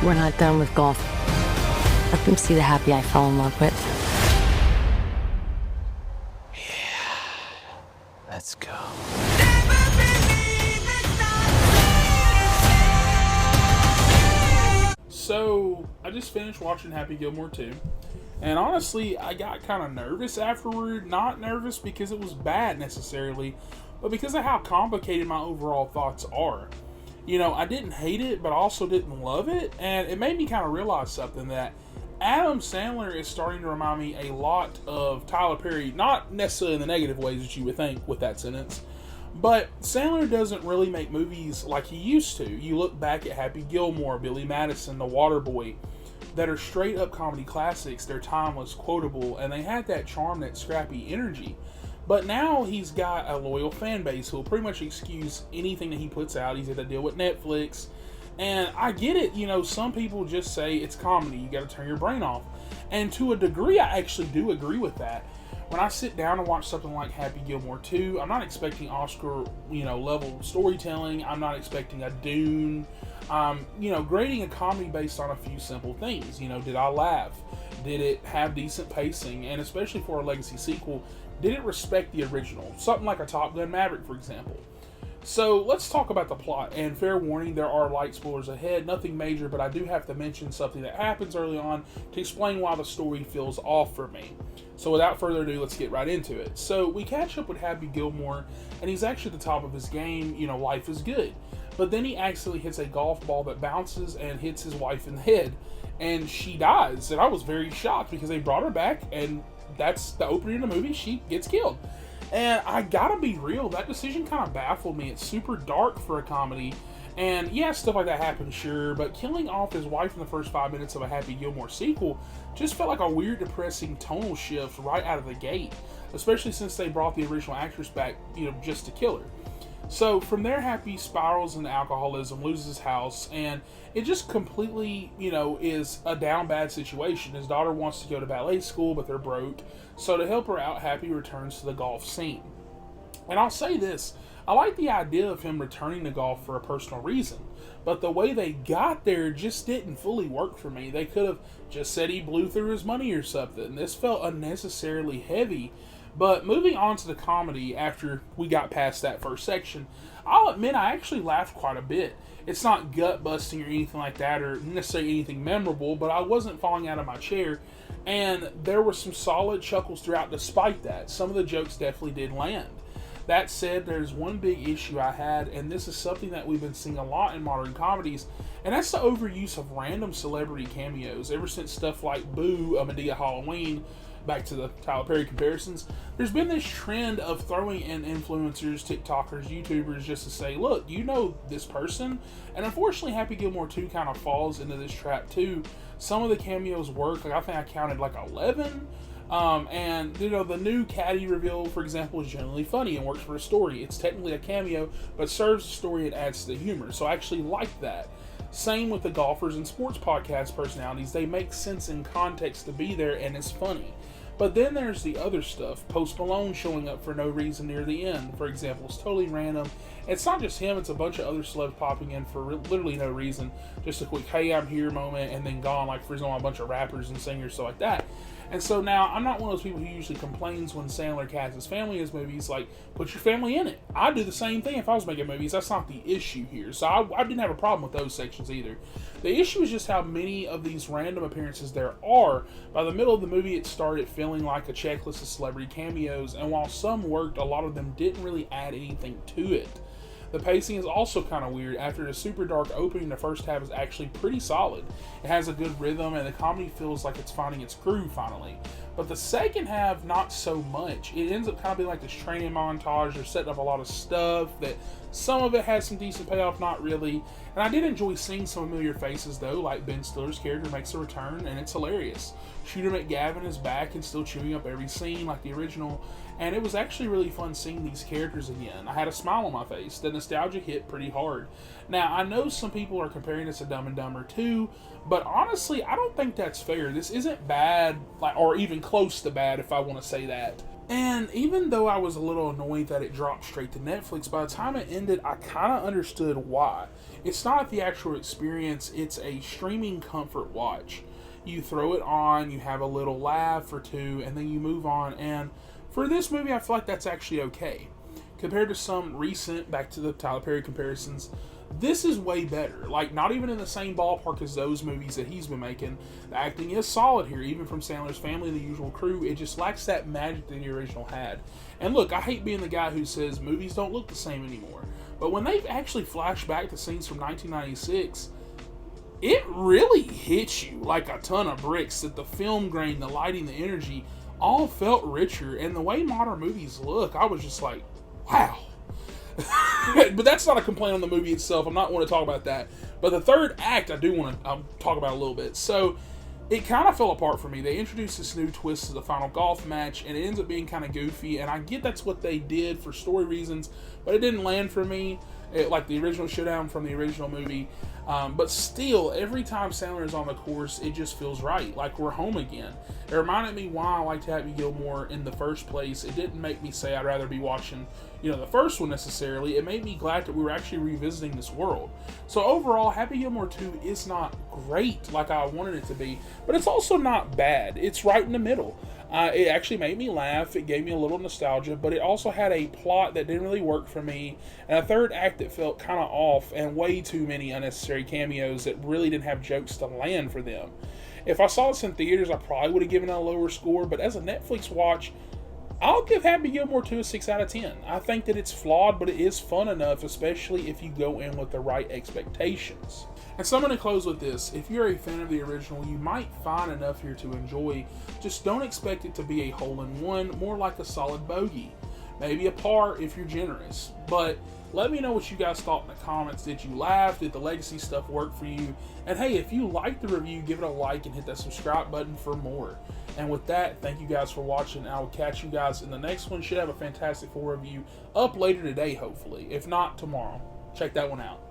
We're not done with golf. Let them see the Happy I fell in love with. Let's go. So, I just finished watching Happy Gilmore 2. And honestly, I got kind of nervous afterward. Not nervous because it was bad necessarily, but because of how complicated my overall thoughts are. You know, I didn't hate it, but I also didn't love it. And it made me kind of realize something, that Adam Sandler is starting to remind me a lot of Tyler Perry. Not necessarily in the negative ways that you would think with that sentence. But Sandler doesn't really make movies like he used to. You look back at Happy Gilmore, Billy Madison, The Waterboy, that are straight up comedy classics. They're timeless, quotable, and they had that charm, that scrappy energy. But now he's got a loyal fan base who'll pretty much excuse anything that he puts out. He's had to deal with Netflix. And I get it, you know, some people just say it's comedy, you gotta turn your brain off. And to a degree, I actually do agree with that. When I sit down and watch something like Happy Gilmore 2, I'm not expecting Oscar, level storytelling. I'm not expecting a Dune. Grading a comedy based on a few simple things. Did I laugh? Did it have decent pacing? And especially for a legacy sequel, did it respect the original? Something like a Top Gun Maverick, for example. So let's talk about the plot. And fair warning, there are light spoilers ahead. Nothing major, but I do have to mention something that happens early on to explain why the story feels off for me. So without further ado, let's get right into it. So we catch up with Happy Gilmore, and he's actually at the top of his game. Life is good. But then he accidentally hits a golf ball that bounces and hits his wife in the head. And she dies. And I was very shocked because they brought her back, and that's the opening of the movie. She gets killed. And I gotta be real, that decision kind of baffled me. It's super dark for a comedy. And yeah, stuff like that happens, sure, but killing off his wife in the first 5 minutes of a Happy Gilmore sequel just felt like a weird, depressing tonal shift right out of the gate, especially since they brought the original actress back, just to kill her. So from there, Happy spirals into alcoholism, loses his house, and it just completely, is a down bad situation. His daughter wants to go to ballet school, but they're broke. So to help her out, Happy returns to the golf scene. And I'll say this, I like the idea of him returning to golf for a personal reason, but the way they got there just didn't fully work for me. They could have just said he blew through his money or something. This felt unnecessarily heavy. But moving on to the comedy, after we got past that first section, I'll admit I actually laughed quite a bit. It's not gut-busting or anything like that, or necessarily anything memorable, but I wasn't falling out of my chair, and there were some solid chuckles throughout despite that. Some of the jokes definitely did land. That said, there's one big issue I had, and this is something that we've been seeing a lot in modern comedies, and that's the overuse of random celebrity cameos. Ever since stuff like Boo, A Medea Halloween, back to the Tyler Perry comparisons, there's been this trend of throwing in influencers, TikTokers, YouTubers just to say, look, you know this person. And unfortunately, Happy Gilmore 2 kind of falls into this trap too. Some of the cameos work. I think I counted 11. And the new caddy reveal, for example, is generally funny and works for a story. It's technically a cameo, but serves the story and adds to the humor. So I actually like that. Same with the golfers and sports podcast personalities. They make sense in context to be there, and it's funny. But then there's the other stuff. Post Malone showing up for no reason near the end, for example, it's totally random. It's not just him, it's a bunch of other celebs popping in for literally no reason. Just a quick, hey, I'm here moment, and then gone, like for example, a bunch of rappers and singers, stuff like that. And so now, I'm not one of those people who usually complains when Sandler casts his family in his movies, like, put your family in it. I'd do the same thing if I was making movies. That's not the issue here. So I didn't have a problem with those sections either. The issue is just how many of these random appearances there are. By the middle of the movie, it started feeling like a checklist of celebrity cameos, and while some worked, a lot of them didn't really add anything to it. The pacing is also kind of weird. After the super dark opening, the first half is actually pretty solid. It has a good rhythm, and the comedy feels like it's finding its groove finally. But the second half, not so much. It ends up kind of being like this training montage. They're setting up a lot of stuff that some of it has some decent payoff, not really. And I did enjoy seeing some familiar faces though, like Ben Stiller's character makes a return, and it's hilarious. Shooter McGavin is back and still chewing up every scene like the original, and it was actually really fun seeing these characters again. I had a smile on my face. The nostalgia hit pretty hard. Now, I know some people are comparing this to Dumb and Dumber 2, but honestly, I don't think that's fair. This isn't bad, or even close to bad, if I want to say that. And even though I was a little annoyed that it dropped straight to Netflix, by the time it ended, I kind of understood why. It's not a theatrical experience, it's a streaming comfort watch. You throw it on, you have a little laugh or two, and then you move on. And for this movie, I feel like that's actually okay. Compared to some recent, back to the Tyler Perry comparisons, this is way better. Like, not even in the same ballpark as those movies that he's been making. The acting is solid here, even from Sandler's family and the usual crew. It just lacks that magic that the original had. And look, I hate being the guy who says movies don't look the same anymore. But when they've actually flashed back to scenes from 1996, it really hits you like a ton of bricks that the film grain, the lighting, the energy, all felt richer. And the way modern movies look, I was just like, wow. But that's not a complaint on the movie itself. I'm not want to talk about that. But the third act, I do want to talk about a little bit. So it kind of fell apart for me. They introduced this new twist to the final golf match, and it ends up being kind of goofy. And I get that's what they did for story reasons, but it didn't land for me like the original showdown from the original movie. But still, every time Sandler is on the course, it just feels right. Like we're home again. It reminded me why I liked Happy Gilmore in the first place. It didn't make me say I'd rather be watching, the first one necessarily. It made me glad that we were actually revisiting this world. So overall, Happy Gilmore 2 is not great like I wanted it to be, but it's also not bad. It's right in the middle. It actually made me laugh. It gave me a little nostalgia, but it also had a plot that didn't really work for me, and a third act that felt kind of off, and way too many unnecessary cameos that really didn't have jokes to land for them. If I saw this in theaters, I probably would have given it a lower score, but as a Netflix watch, I'll give Happy Gilmore 2 a 6 out of 10. I think that it's flawed, but it is fun enough, especially if you go in with the right expectations. And so I'm going to close with this. If you're a fan of the original, you might find enough here to enjoy. Just don't expect it to be a hole-in-one, more like a solid bogey. Maybe a par if you're generous. But let me know what you guys thought in the comments. Did you laugh? Did the legacy stuff work for you? And hey, if you liked the review, give it a like and hit that subscribe button for more. And with that, thank you guys for watching. I will catch you guys in the next one. Should have a Fantastic Four review up later today, hopefully. If not, tomorrow. Check that one out.